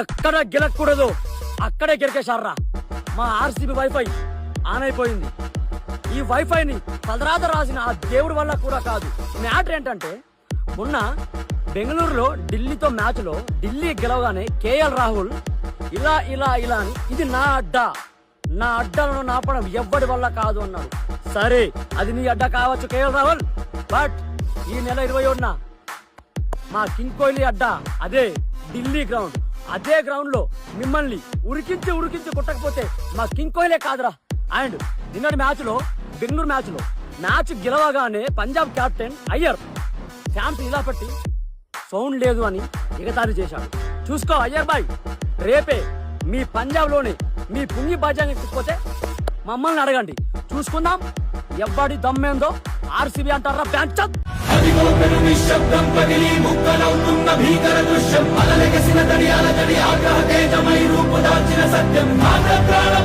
ఎక్కడ గెలకూడదు అక్కడే గెలికేశారా. మా ఆర్సీబీ వైఫై ఆన్ అయిపోయింది. ఈ వైఫైని తలరాత రాసిన ఆ దేవుడి వల్ల కూడా కాదు. మ్యాటర్ ఏంటంటే మొన్న బెంగళూరులో ఢిల్లీతో మ్యాచ్ లో ఢిల్లీ గెలవగానే కేఎల్ రాహుల్ ఇలా ఇలా ఇలా అని ఇది నా అడ్డాలను నాపడం ఎవ్వడి వల్ల కాదు అన్నాడు. సరే అది నీ అడ్డా కావచ్చు కేఎల్ రాహుల్, బట్ ఈ నెల 21న మా కింగ్ కోహ్లీ అడ్డా అదే ఢిల్లీ గ్రౌండ్. అదే గ్రౌండ్ లో మిమ్మల్ని ఉరికించి కొట్టకపోతే మా కింగ్ కోహ్లీ కాదురా. అండ్ నిన్నటి మ్యాచ్ లో బెంగళూరు మ్యాచ్ గెలవగానే పంజాబ్ కెప్టెన్ అయ్యర్ ఫ్యాన్స్ ఇలా పెట్టి సౌండ్ లేదు అని ఎగతాళి చేశాడు. చూసుకో అయ్యర్ బాయ్, రేపే మీ పంజాబ్ లోనే మీ పుంగి బాజాంగ్ ఎక్కిపోతే మమ్మల్ని అడగండి, చూసుకుందాం ఎవ్వడి దమ్మేందో. ఆర్సీబీ అంటారా ప్యాంచత్. అదిగో పెను నిశ్శబ్దం పగిలి ముక్కలవుతున్న భీకర దృశ్యం, అలలెగసిన తడియాల తడి ఆగ్రహ తేజమై రూపు దాల్చిన సత్యం. ప్రాణ